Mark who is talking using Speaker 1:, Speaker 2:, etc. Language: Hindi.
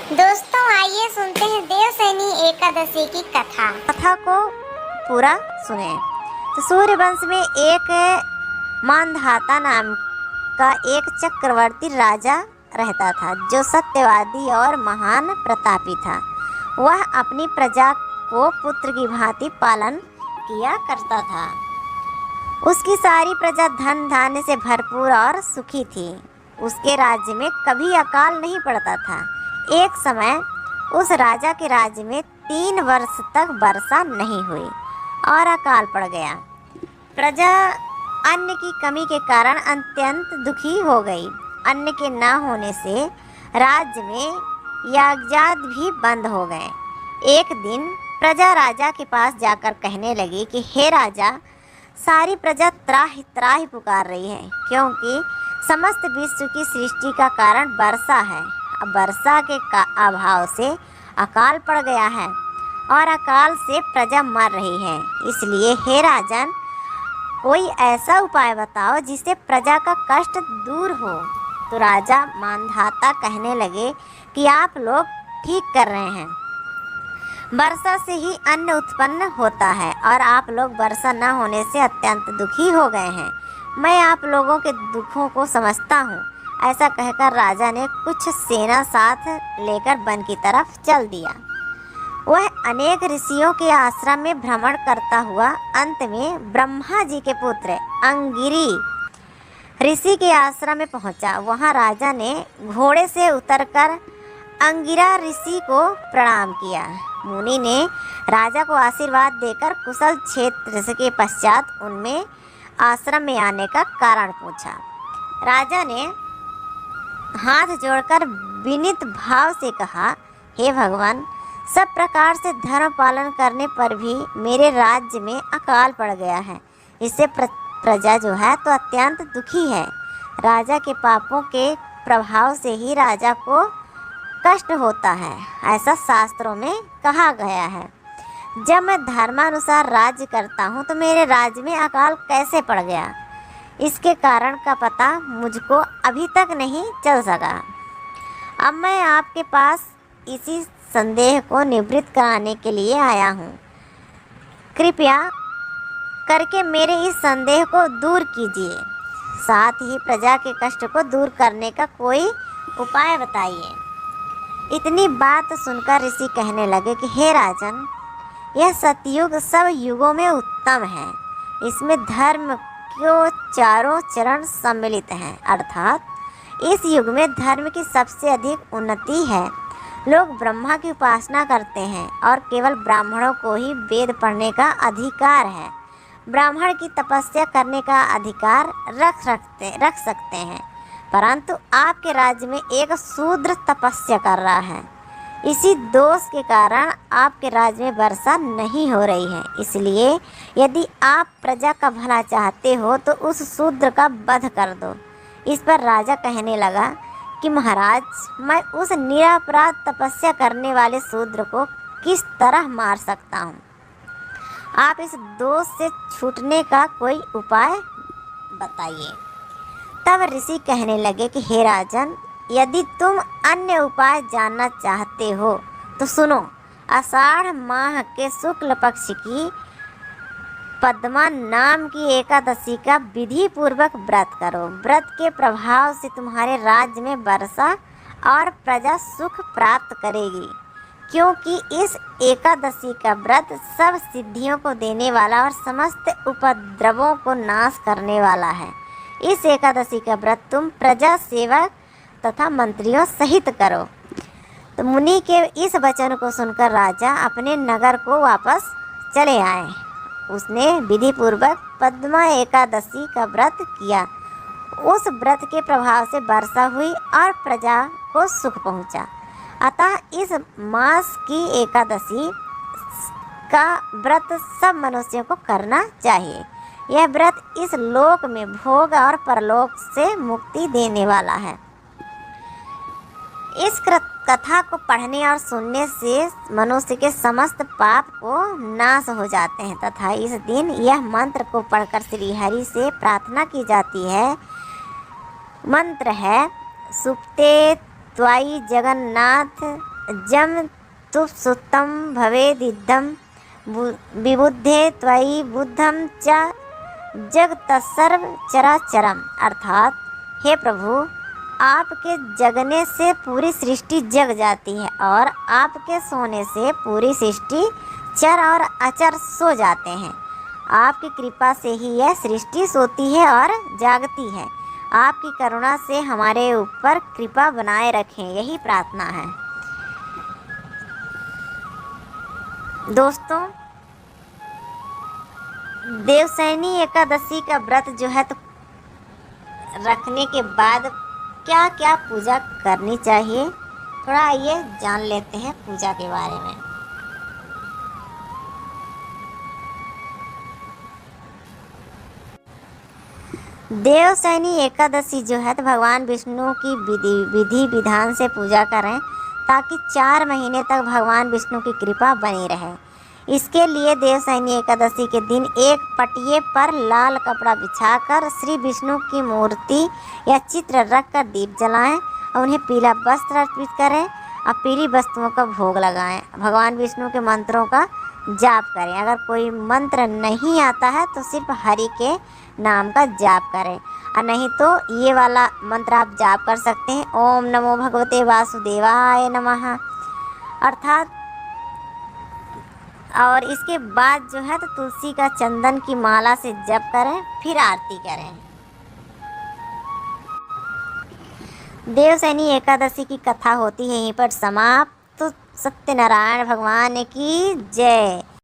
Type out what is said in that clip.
Speaker 1: दोस्तों आइए सुनते हैं देवसैनी एकादशी की कथा
Speaker 2: को पूरा सुने। तो सूर्यवंश में एक मांधाता नाम का एक चक्रवर्ती राजा रहता था, जो सत्यवादी और महान प्रतापी था। वह अपनी प्रजा को पुत्र की भांति पालन किया करता था। उसकी सारी प्रजा धन धान्य से भरपूर और सुखी थी। उसके राज्य में कभी अकाल नहीं पड़ता था। एक समय उस राजा के राज्य में 3 वर्ष तक वर्षा नहीं हुई और अकाल पड़ गया। प्रजा अन्न की कमी के कारण अत्यंत दुखी हो गई। अन्न के न होने से राज्य में यागजात भी बंद हो गए। एक दिन प्रजा राजा के पास जाकर कहने लगी कि हे राजा, सारी प्रजा त्राहि त्राहि पुकार रही है, क्योंकि समस्त विश्व की सृष्टि का कारण वर्षा है। अब वर्षा के अभाव से अकाल पड़ गया है और अकाल से प्रजा मर रही है। इसलिए हे राजन, कोई ऐसा उपाय बताओ जिससे प्रजा का कष्ट दूर हो। तो राजा मांधाता कहने लगे कि आप लोग ठीक कर रहे हैं। वर्षा से ही अन्न उत्पन्न होता है और आप लोग वर्षा न होने से अत्यंत दुखी हो गए हैं। मैं आप लोगों के दुखों को समझता हूँ। ऐसा कहकर राजा ने कुछ सेना साथ लेकर वन की तरफ चल दिया। वह अनेक ऋषियों के आश्रम में भ्रमण करता हुआ अंत में ब्रह्मा जी के पुत्र अंगिरी ऋषि के आश्रम में पहुंचा। वहां राजा ने घोड़े से उतरकर अंगिरा ऋषि को प्रणाम किया। मुनि ने राजा को आशीर्वाद देकर कुशल क्षेत्र के पश्चात उनमें आश्रम में आने का कारण पूछा। राजा ने हाथ जोड़कर विनीत भाव से कहा, हे भगवान, सब प्रकार से धर्म पालन करने पर भी मेरे राज्य में अकाल पड़ गया है। इससे प्रजा जो है तो अत्यंत दुखी है। राजा के पापों के प्रभाव से ही राजा को कष्ट होता है, ऐसा शास्त्रों में कहा गया है। जब मैं धर्मानुसार राज्य करता हूँ तो मेरे राज्य में अकाल कैसे पड़ गया, इसके कारण का पता मुझको अभी तक नहीं चल सका। अब मैं आपके पास इसी संदेह को निवृत्त कराने के लिए आया हूँ। कृपया करके मेरे इस संदेह को दूर कीजिए। साथ ही प्रजा के कष्ट को दूर करने का कोई उपाय बताइए। इतनी बात सुनकर ऋषि कहने लगे कि हे राजन, यह सतयुग सब युगों में उत्तम है। इसमें धर्म के चारों चरण सम्मिलित हैं, अर्थात इस युग में धर्म की सबसे अधिक उन्नति है। लोग ब्रह्मा की उपासना करते हैं और केवल ब्राह्मणों को ही वेद पढ़ने का अधिकार है। ब्राह्मण की तपस्या करने का अधिकार रख सकते हैं, परंतु आपके राज्य में एक शूद्र तपस्या कर रहा है। इसी दोष के कारण आपके राज्य में वर्षा नहीं हो रही है। इसलिए यदि आप प्रजा का भला चाहते हो तो उस शूद्र का वध कर दो। इस पर राजा कहने लगा कि महाराज, मैं उस निरपराध तपस्या करने वाले शूद्र को किस तरह मार सकता हूँ? आप इस दोष से छूटने का कोई उपाय बताइए। तब ऋषि कहने लगे कि हे राजन, यदि तुम अन्य उपाय जानना चाहते हो तो सुनो। आषाढ़ माह के शुक्ल पक्ष की पद्मा नाम की एकादशी का विधि पूर्वक व्रत करो। व्रत के प्रभाव से तुम्हारे राज्य में वर्षा और प्रजा सुख प्राप्त करेगी, क्योंकि इस एकादशी का व्रत सब सिद्धियों को देने वाला और समस्त उपद्रवों को नाश करने वाला है। इस एकादशी का व्रत तुम प्रजा सेवक तथा मंत्रियों सहित करो। तो मुनि के इस वचन को सुनकर राजा अपने नगर को वापस चले आए। उसने विधि पूर्वक पद्मा एकादशी का व्रत किया। उस व्रत के प्रभाव से वर्षा हुई और प्रजा को सुख पहुंचा। अतः इस मास की एकादशी का व्रत सब मनुष्यों को करना चाहिए। यह व्रत इस लोक में भोग और परलोक से मुक्ति देने वाला है। इस कथा को पढ़ने और सुनने से मनुष्य के समस्त पाप को नाश हो जाते हैं तथा इस दिन यह मंत्र को पढ़कर श्री हरि से प्रार्थना की जाती है। मंत्र है, सुप्ते त्वायि जगन्नाथ जम तुप सुत्तम भवेदिद्धम विबुद्धे त्वयि बुद्धम च जगतसर्व चराचरम। अर्थात हे प्रभु, आपके जगने से पूरी सृष्टि जग जाती है और आपके सोने से पूरी सृष्टि चर और अचर सो जाते हैं। आपकी कृपा से ही यह सृष्टि सोती है और जागती है। आपकी करुणा से हमारे ऊपर कृपा बनाए रखें, यही प्रार्थना है। दोस्तों, देवशयनी एकादशी का व्रत जो है तो रखने के बाद क्या क्या पूजा करनी चाहिए, थोड़ा आइए जान लेते हैं पूजा के बारे में। देवशयनी एकादशी जो है तो भगवान विष्णु की विधि विधान से पूजा करें ताकि 4 महीने तक भगवान विष्णु की कृपा बनी रहे। इसके लिए देवशयनी एकादशी के दिन एक पटिये पर लाल कपड़ा बिछाकर श्री विष्णु की मूर्ति या चित्र रखकर दीप जलाएं और उन्हें पीला वस्त्र अर्पित करें और पीली वस्तुओं का भोग लगाएं। भगवान विष्णु के मंत्रों का जाप करें। अगर कोई मंत्र नहीं आता है तो सिर्फ हरि के नाम का जाप करें, और नहीं तो ये वाला मंत्र आप जाप कर सकते हैं, ओम नमो भगवते वासुदेवाय नमः। अर्थात और इसके बाद जो है तो तुलसी का चंदन की माला से जप करें, फिर आरती करें। देवशयनी एकादशी की कथा होती है यहीं पर समाप्त। सत्यनारायण भगवान की जय।